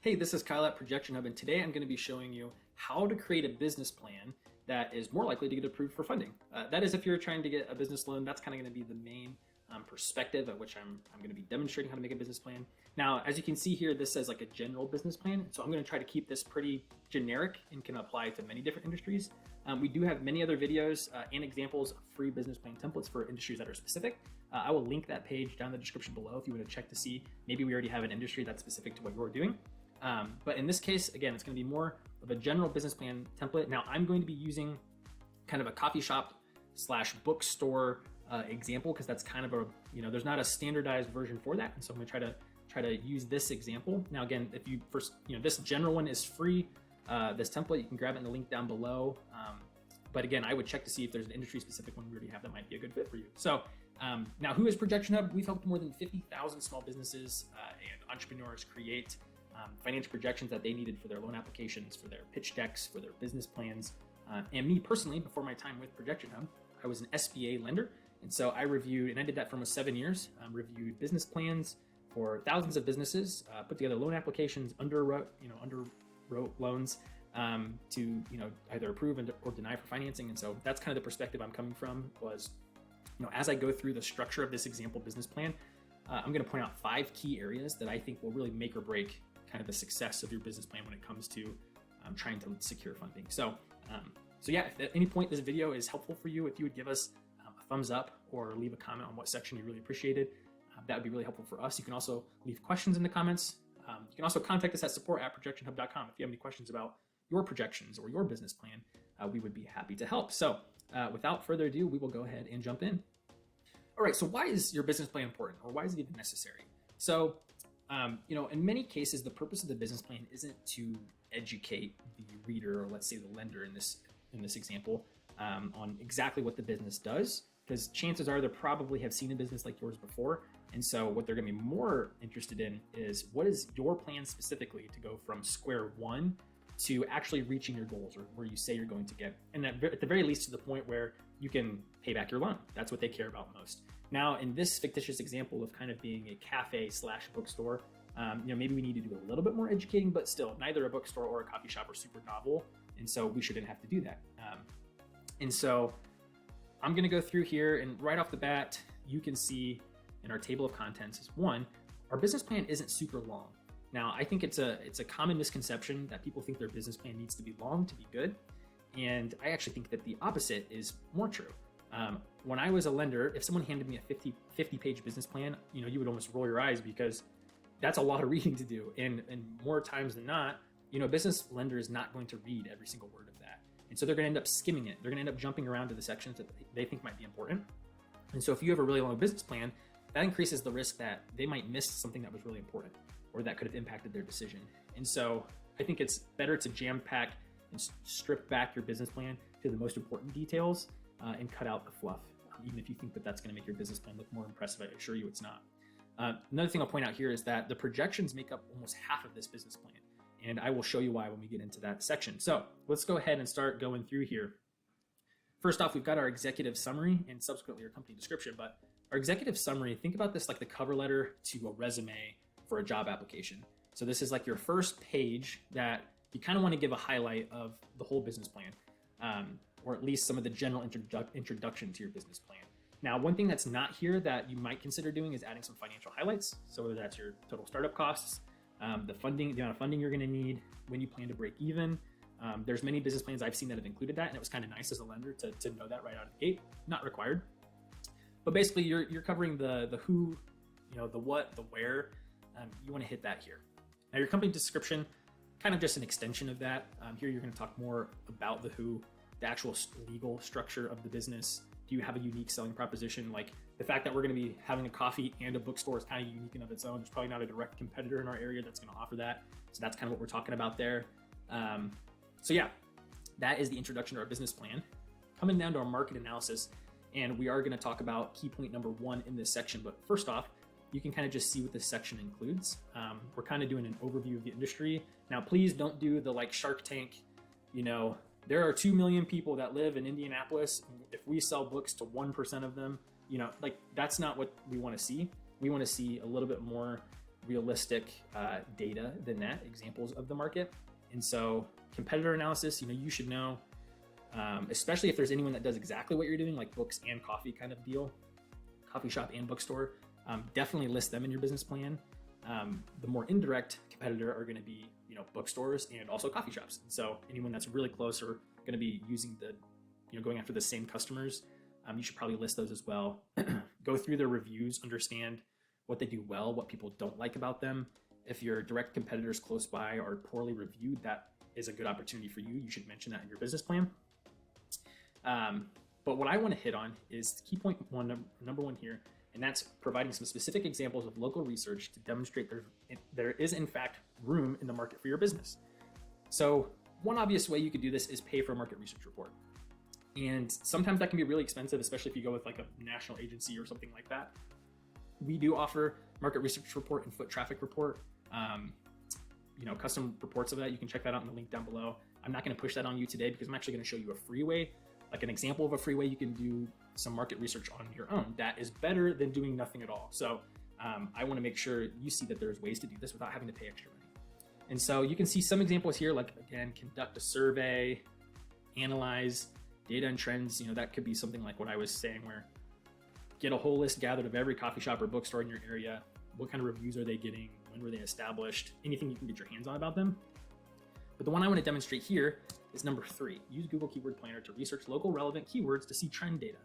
Hey, this is Kyle at Projection Hub, and today I'm going to be showing you how to create a business plan that is more likely to get approved for funding. That is, if you're trying to get a business loan, that's kind of going to be the main perspective at which I'm going to be demonstrating how to make a business plan. Now, as you can see here, this says like a general business plan, so I'm going to try to keep this pretty generic and can apply to many different industries. We do have many other videos and examples of free business plan templates for industries that are specific. I will link that page down in the description below if you want to check to see maybe we already have an industry that's specific to what you're doing. But in this case, again, it's going to be more of a general business plan template. Now, I'm going to be using kind of a coffee shop / bookstore example because that's kind of a, there's not a standardized version for that. And so I'm going to try to use this example. Now, again, if you first, this general one is free. This template, you can grab it in the link down below. But again, I would check to see if there's an industry specific one we already have that might be a good fit for you. So now, who is Projection Hub? We've helped more than 50,000 small businesses and entrepreneurs create financial projections that they needed for their loan applications, for their pitch decks, for their business plans. And me personally, before my time with Projection Hub, I was an SBA lender. And so I reviewed, and I did that for almost 7 years, reviewed business plans for thousands of businesses, put together loan applications, underwrote loans to either approve or deny for financing. And so that's kind of the perspective I'm coming from was, as I go through the structure of this example business plan, I'm going to point out 5 key areas that I think will really make or break kind of the success of your business plan when it comes to trying to secure funding. So yeah, if at any point this video is helpful for you, if you would give us a thumbs up or leave a comment on what section you really appreciated, that would be really helpful for us. You can also leave questions in the comments. You can also contact us at support@projectionhub.com if you have any questions about your projections or your business plan. We would be happy to help. So without further ado, we will go ahead and jump in. All right, so why is your business plan important, or why is it even necessary? So in many cases, the purpose of the business plan isn't to educate the reader, or let's say the lender in this example, on exactly what the business does, because chances are they probably have seen a business like yours before. And so what they're going to be more interested in is what is your plan specifically to go from square one to actually reaching your goals, or where you say you're going to get, and at the very least to the point where you can pay back your loan. That's what they care about most. Now, in this fictitious example of kind of being a cafe / bookstore, maybe we need to do a little bit more educating, but still, neither a bookstore or a coffee shop are super novel, and so we shouldn't have to do that. And so I'm going to go through here, and right off the bat, you can see in our table of contents is one, our business plan isn't super long. Now, I think it's a common misconception that people think their business plan needs to be long to be good. And I actually think that the opposite is more true. When I was a lender, if someone handed me a 50-page business plan, you would almost roll your eyes because that's a lot of reading to do. And more times than not, a business lender is not going to read every single word of that. And so they're going to end up skimming it. They're going to end up jumping around to the sections that they think might be important. And so if you have a really long business plan, that increases the risk that they might miss something that was really important or that could have impacted their decision. And so I think it's better to jam pack and strip back your business plan to the most important details and cut out the fluff, even if you think that that's going to make your business plan look more impressive. I assure you it's not. Another thing I'll point out here is that the projections make up almost half of this business plan. And I will show you why when we get into that section. So let's go ahead and start going through here. First off, we've got our executive summary and subsequently our company description. But our executive summary, think about this like the cover letter to a resume for a job application. So this is like your first page that you kind of want to give a highlight of the whole business plan, or at least some of the general introduction to your business plan. Now, one thing that's not here that you might consider doing is adding some financial highlights. So whether that's your total startup costs, the amount of funding you're going to need, when you plan to break even. There's many business plans I've seen that have included that, and it was kind of nice as a lender to know that right out of the gate. Not required, but basically you're covering the who, the what, the where. You want to hit that here. Now, your company description, kind of just an extension of that. Here you're going to talk more about the who, the actual legal structure of the business. Do you have a unique selling proposition? Like the fact that we're going to be having a coffee and a bookstore is kind of unique in of its own. There's probably not a direct competitor in our area that's going to offer that. So that's kind of what we're talking about there. So yeah, that is the introduction to our business plan. Coming down to our market analysis, and we are going to talk about key point number 1 in this section. But first off, you can kind of just see what this section includes. We're kind of doing an overview of the industry. Now, please don't do the like Shark Tank, there are 2 million people that live in Indianapolis. If we sell books to 1% of them, that's not what we want to see. We want to see a little bit more realistic data than that, examples of the market. And so competitor analysis, you should know, especially if there's anyone that does exactly what you're doing, like books and coffee kind of deal, coffee shop and bookstore, definitely list them in your business plan. The more indirect competitor are going to be, bookstores and also coffee shops. And so anyone that's really close or going to be using going after the same customers, you should probably list those as well. Go through their reviews, understand what they do well, what people don't like about them. If your direct competitors close by are poorly reviewed, that is a good opportunity for you. You should mention that in your business plan. But what I want to hit on is key point number one here, and that's providing some specific examples of local research to demonstrate there is in fact room in the market for your business. So one obvious way you could do this is pay for a market research report. And sometimes that can be really expensive, especially if you go with like a national agency or something like that. We do offer market research report and foot traffic report, custom reports of that. You can check that out in the link down below. I'm not going to push that on you today because I'm actually going to show you a free way, like an example of a free way you can do some market research on your own. That is better than doing nothing at all. So I want to make sure you see that there's ways to do this without having to pay extra money. And so you can see some examples here, like again, conduct a survey, analyze data and trends. That could be something like what I was saying, where get a whole list gathered of every coffee shop or bookstore in your area. What kind of reviews are they getting? When were they established? Anything you can get your hands on about them. But the one I want to demonstrate here is number 3. Use Google Keyword Planner to research local relevant keywords to see trend data.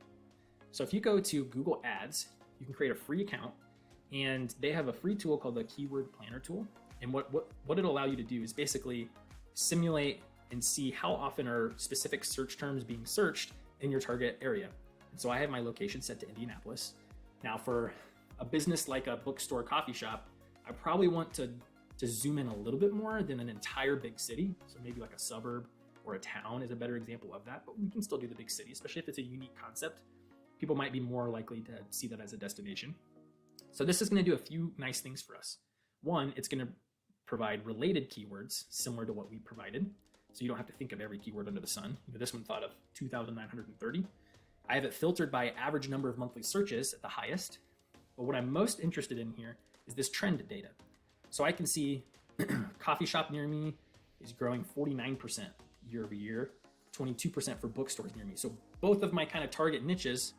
So if you go to Google Ads, you can create a free account, and they have a free tool called the Keyword Planner tool. And what it'll allow you to do is basically simulate and see how often are specific search terms being searched in your target area. And so I have my location set to Indianapolis. Now for a business like a bookstore, coffee shop, I probably want to zoom in a little bit more than an entire big city. So maybe like a suburb or a town is a better example of that, but we can still do the big city, especially if it's a unique concept. People might be more likely to see that as a destination. So this is going to do a few nice things for us. One, it's going to provide related keywords similar to what we provided. So you don't have to think of every keyword under the sun. This one thought of 2,930. I have it filtered by average number of monthly searches at the highest. But what I'm most interested in here is this trend data. So I can see coffee shop near me is growing 49% year over year, 22% for bookstores near me. So both of my kind of target niches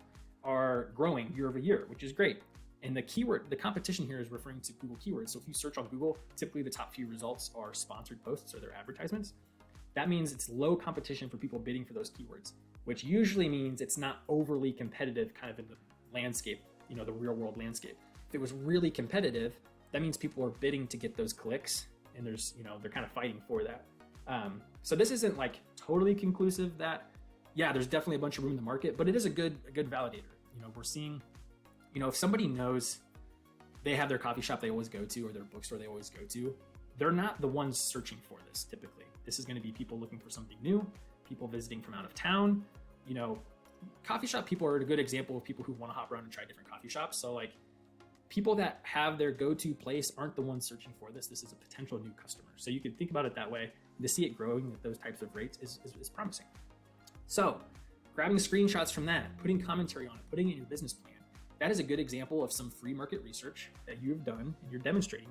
are growing year over year, which is great. And the competition here is referring to Google keywords. So if you search on Google, typically the top few results are sponsored posts or their advertisements. That means it's low competition for people bidding for those keywords, which usually means it's not overly competitive kind of in the landscape, the real world landscape. If it was really competitive, that means people are bidding to get those clicks, and there's, they're kind of fighting for that. So this isn't like totally conclusive that, yeah, there's definitely a bunch of room in the market, but it is a good validator. We're seeing, if somebody knows they have their coffee shop they always go to or their bookstore they always go to, they're not the ones searching for this typically. This is going to be people looking for something new, people visiting from out of town. Coffee shop people are a good example of people who want to hop around and try different coffee shops. So like people that have their go-to place aren't the ones searching for this. This is a potential new customer. So you can think about it that way. To see it growing at those types of rates is promising. So grabbing screenshots from that, putting commentary on it, putting it in your business plan, that is a good example of some free market research that you've done, and you're demonstrating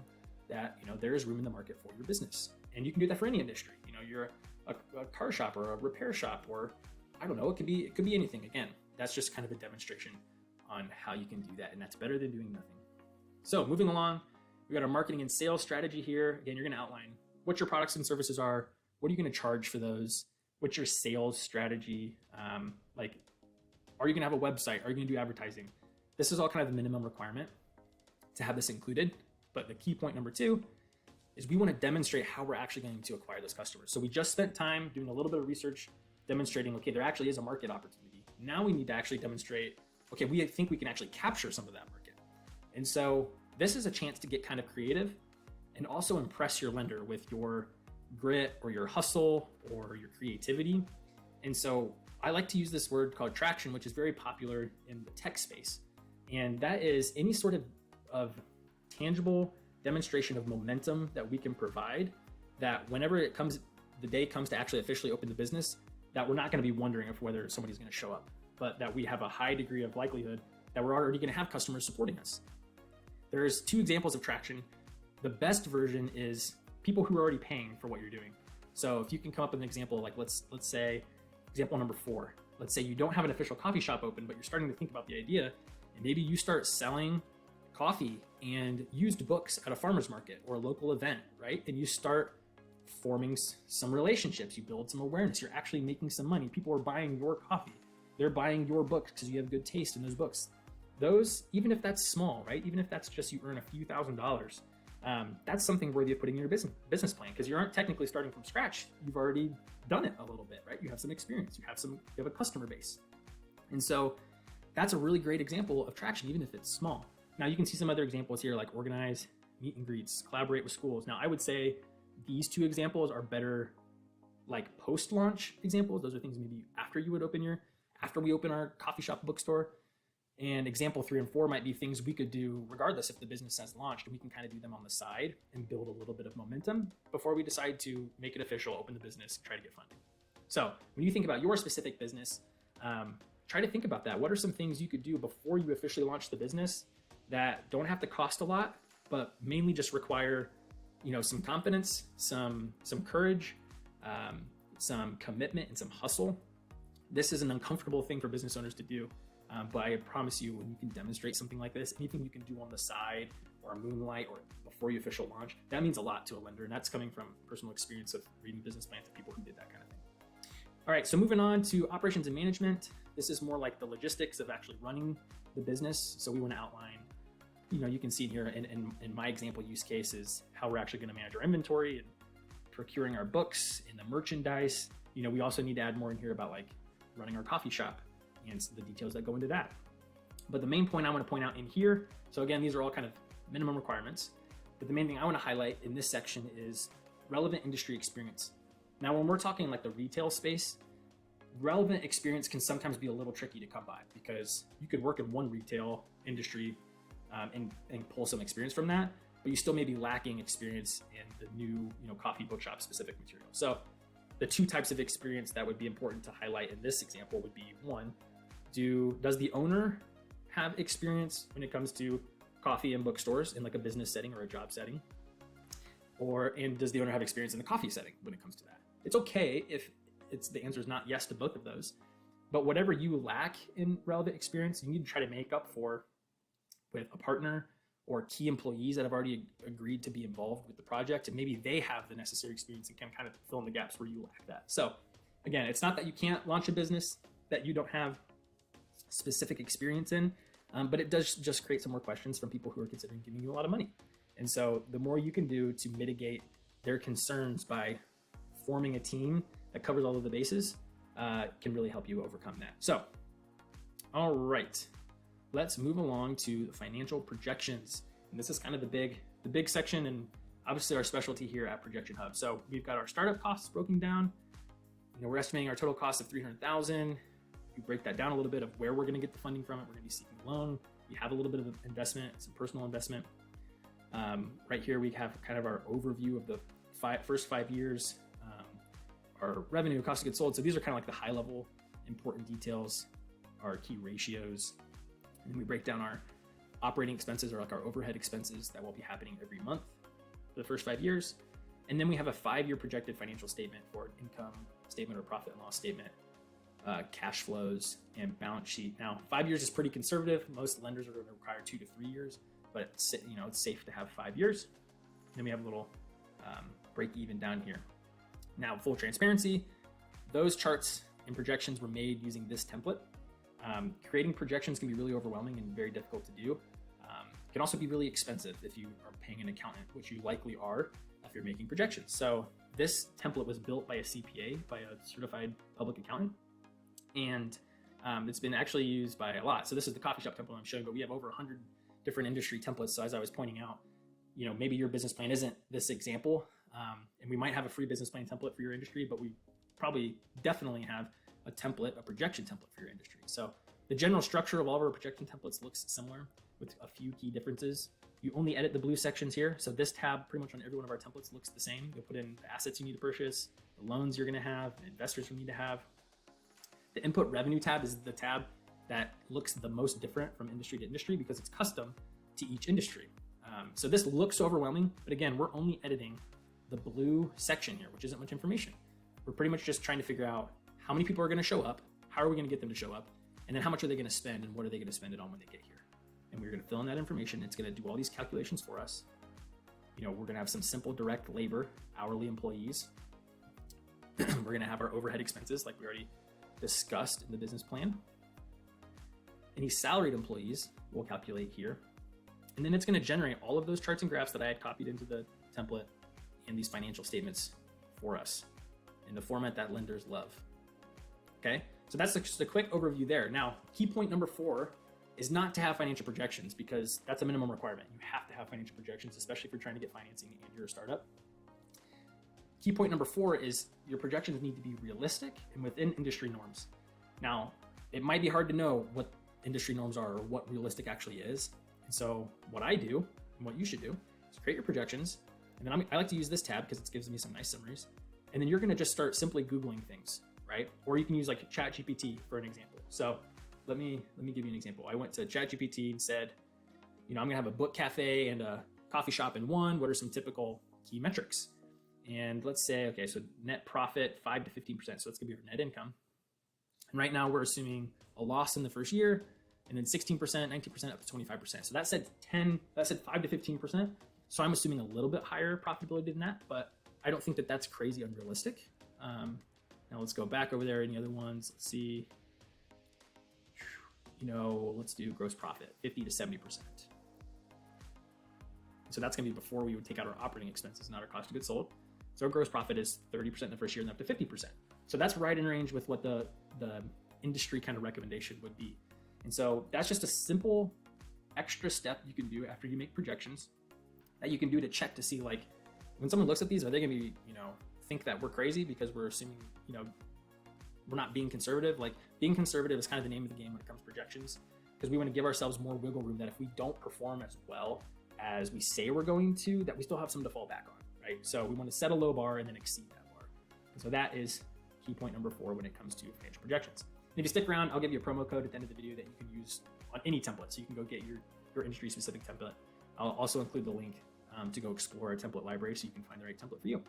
that there is room in the market for your business. And you can do that for any industry. You're a car shop or a repair shop, or I don't know, it could be anything. Again, that's just kind of a demonstration on how you can do that, and that's better than doing nothing. So moving along, we got our marketing and sales strategy here. Again, you're going to outline what your products and services are. What are you going to charge for those? What's your sales strategy? Are you going to have a website? Are you going to do advertising? This is all kind of the minimum requirement to have this included. But the key point number 2 is we want to demonstrate how we're actually going to acquire those customers. So we just spent time doing a little bit of research, demonstrating, okay, there actually is a market opportunity. Now we need to actually demonstrate, okay, we think we can actually capture some of that market. And so this is a chance to get kind of creative and also impress your lender with your grit or your hustle or your creativity. And so I like to use this word called traction, which is very popular in the tech space. And that is any sort of tangible demonstration of momentum that we can provide, that whenever the day comes to actually officially open the business, that we're not going to be wondering if whether somebody's going to show up, but that we have a high degree of likelihood that we're already going to have customers supporting us. There's 2 examples of traction. The best version is people who are already paying for what you're doing. So if you can come up with an example, like let's say example number 4. Let's say you don't have an official coffee shop open, but you're starting to think about the idea, and maybe you start selling coffee and used books at a farmer's market or a local event, right? And you start forming some relationships, you build some awareness, you're actually making some money. People are buying your coffee, they're buying your books because you have good taste in those books. Those, even if that's small, right? Even if that's just you earn a few $1,000s, that's something worthy of putting in your business plan, because you aren't technically starting from scratch. You've already done it a little bit, right? You have some experience, you have a customer base. And so that's a really great example of traction, even if it's small. Now you can see some other examples here, like organize meet and greets, collaborate with schools. Now I would say these 2 examples are better like post-launch examples. Those are things maybe after we open our coffee shop bookstore. And example 3 and 4 might be things we could do regardless if the business has launched, and we can kind of do them on the side and build a little bit of momentum before we decide to make it official, open the business, try to get funding. So when you think about your specific business, try to think about that. What are some things you could do before you officially launch the business that don't have to cost a lot, but mainly just require, some confidence, some courage, some commitment, and some hustle. This is an uncomfortable thing for business owners to do. But I promise you, when you can demonstrate something like this, anything you can do on the side or moonlight or before you official launch, that means a lot to a lender. And that's coming from personal experience of reading business plans of people who did that kind of thing. All right, so moving on to operations and management. This is more like the logistics of actually running the business. So we want to outline, you can see here in my example use case is how we're actually going to manage our inventory and procuring our books and the merchandise. We also need to add more in here about like running our coffee shop and the details that go into that. But the main point I want to point out in here, so again, these are all kind of minimum requirements, but the main thing I want to highlight in this section is relevant industry experience. Now, when we're talking like the retail space, relevant experience can sometimes be a little tricky to come by, because you could work in one retail industry and pull some experience from that, but you still may be lacking experience in the new coffee bookshop specific material. So the 2 types of experience that would be important to highlight in this example would be, 1, does the owner have experience when it comes to coffee and bookstores in like a business setting or a job setting? And does the owner have experience in the coffee setting when it comes to that? It's okay if the answer is not yes to both of those, but whatever you lack in relevant experience, you need to try to make up for with a partner or key employees that have already agreed to be involved with the project, and maybe they have the necessary experience and can kind of fill in the gaps where you lack that. So again, it's not that you can't launch a business that you don't have specific experience in, but it does just create some more questions from people who are considering giving you a lot of money. And so the more you can do to mitigate their concerns by forming a team that covers all of the bases can really help you overcome that. So, all right, let's move along to the financial projections. And this is kind of the big section, and obviously our specialty here at Projection Hub. So we've got our startup costs broken down. We're estimating our total cost of $300,000. We break that down a little bit of where we're going to get the funding from. We're going to be seeking a loan. We have a little bit of investment, some personal investment. Right here, we have kind of our overview of the first 5 years, our revenue, cost of goods sold. So these are kind of like the high level important details, our key ratios. And then we break down our operating expenses, or like our overhead expenses that will be happening every month for the first 5 years. And then we have a 5-year projected financial statement for income statement or profit and loss statement, cash flows, and balance sheet. Now, 5 years is pretty conservative. Most lenders are going to require 2 to 3 years, but it's safe to have 5 years. And then we have a little break even down here. Now, full transparency, those charts and projections were made using this template. Creating projections can be really overwhelming and very difficult to do. It can also be really expensive if you are paying an accountant, which you likely are if you're making projections. So this template was built by a CPA, by a certified public accountant, and it's been actually used by a lot. So this is the coffee shop template I'm showing, but we have over 100 different industry templates. So as I was pointing out, maybe your business plan isn't this example, and we might have a free business plan template for your industry, but we probably definitely have a template, a projection template for your industry. So the general structure of all of our projection templates looks similar with a few key differences. You only edit the blue sections here. So this tab pretty much on every one of our templates looks the same. You'll put in the assets you need to purchase, the loans you're going to have, the investors you need to have. The input revenue tab is the tab that looks the most different from industry to industry because it's custom to each industry. So this looks overwhelming, but again, we're only editing the blue section here, which isn't much information. We're pretty much just trying to figure out how many people are going to show up, how are we going to get them to show up, and then how much are they going to spend and what are they going to spend it on when they get here. And we're going to fill in that information. It's going to do all these calculations for us. We're going to have some simple direct labor, hourly employees. We're going to have our overhead expenses like we already discussed in the business plan. Any salaried employees we'll calculate here. And then it's going to generate all of those charts and graphs that I had copied into the template and these financial statements for us in the format that lenders love. Okay, so that's just a quick overview there. Now, key point number 4 is not to have financial projections, because that's a minimum requirement. You have to have financial projections, especially if you're trying to get financing and you're a startup. Key point number 4 is your projections need to be realistic and within industry norms. Now, it might be hard to know what industry norms are or what realistic actually is. And so what I do and what you should do is create your projections. And then I like to use this tab because it gives me some nice summaries. And then you're going to just start simply Googling things, right? Or you can use like ChatGPT for an example. So let me give you an example. I went to ChatGPT and said, I'm going to have a book cafe and a coffee shop in one. What are some typical key metrics? And let's say, okay, so net profit 5 to 15%. So that's going to be your net income. And right now we're assuming a loss in the first year, and then 16%, 19%, up to 25%. So that said 5 to 15%. So I'm assuming a little bit higher profitability than that, but I don't think that that's crazy unrealistic. Now let's go back over there. Any other ones? Let's see. Let's do gross profit, 50 to 70%. So that's going to be before we would take out our operating expenses, not our cost of goods sold. So our gross profit is 30% in the first year and up to 50%. So that's right in range with what the industry kind of recommendation would be. And so that's just a simple extra step you can do after you make projections that you can do to check to see, like, when someone looks at these, are they going to be, think that we're crazy because we're assuming, we're not being conservative. Like, being conservative is kind of the name of the game when it comes to projections, because we want to give ourselves more wiggle room that if we don't perform as well as we say we're going to, that we still have something to fall back on, right? So we want to set a low bar and then exceed that bar. And so that is key point number 4 when it comes to financial projections. And if you stick around, I'll give you a promo code at the end of the video that you can use on any template. So you can go get your industry specific template. I'll also include the link to go explore a template library so you can find the right template for you.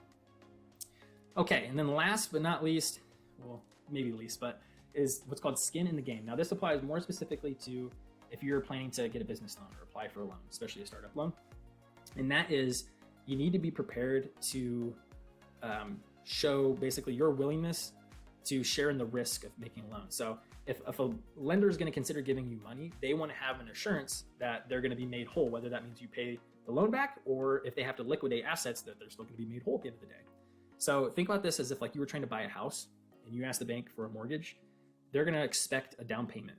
Okay, and then last but not least, well, maybe least, but is what's called skin in the game. Now this applies more specifically to if you're planning to get a business loan or apply for a loan, especially a startup loan. And that is, you need to be prepared to show basically your willingness to share in the risk of making a loan. So if a lender is going to consider giving you money, they want to have an assurance that they're going to be made whole, whether that means you pay the loan back or if they have to liquidate assets, that they're still going to be made whole at the end of the day. So think about this as if like you were trying to buy a house and you ask the bank for a mortgage, they're going to expect a down payment,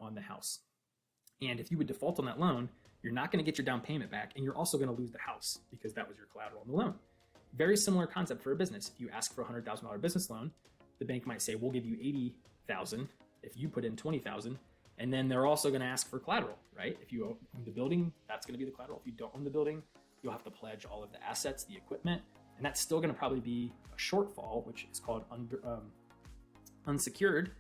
on the house. And if you would default on that loan, you're not going to get your down payment back, and you're also going to lose the house because that was your collateral on the loan. Very similar concept for a business. If you ask for a $100,000 business loan, the bank might say, we'll give you $80,000 if you put in $20,000, and then they're also going to ask for collateral, right? If you own the building, that's going to be the collateral. If you don't own the building, you'll have to pledge all of the assets, the equipment, and that's still going to probably be a shortfall, which is called unsecured,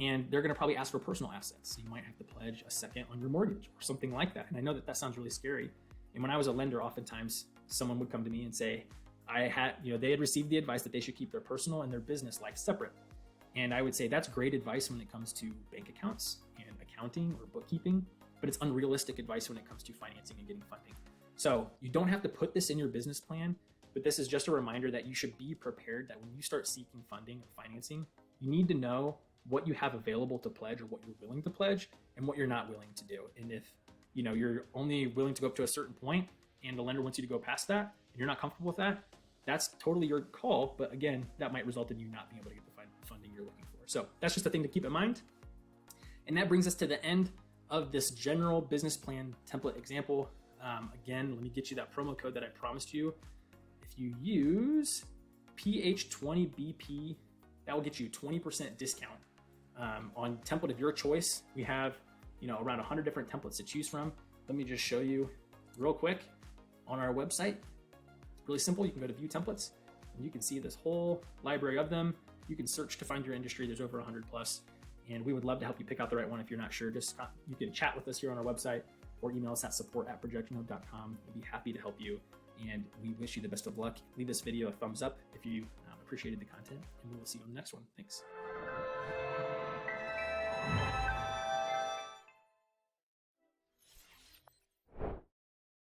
and they're going to probably ask for personal assets. So you might have to pledge a second on your mortgage or something like that. And I know that sounds really scary. And when I was a lender, oftentimes someone would come to me and say, they had received the advice that they should keep their personal and their business life separate. And I would say that's great advice when it comes to bank accounts and accounting or bookkeeping, but it's unrealistic advice when it comes to financing and getting funding. So you don't have to put this in your business plan, but this is just a reminder that you should be prepared that when you start seeking funding or financing, you need to know what you have available to pledge or what you're willing to pledge and what you're not willing to do. And if you're only willing to go up to a certain point and the lender wants you to go past that and you're not comfortable with that, that's totally your call. But again, that might result in you not being able to get the funding you're looking for. So that's just a thing to keep in mind. And that brings us to the end of this general business plan template example. Again, let me get you that promo code that I promised you. If you use PH20BP, that will get you 20% discount on template of your choice. We have, around 100 different templates to choose from. Let me just show you real quick on our website. Really simple. You can go to view templates and you can see this whole library of them. You can search to find your industry. There's over 100 plus, and we would love to help you pick out the right one. If you're not sure, you can chat with us here on our website. or email us at support@projectionhub.com. We'll be happy to help you, and we wish you the best of luck. Leave this video a thumbs up if you appreciated the content, and we will see you on the next one. Thanks.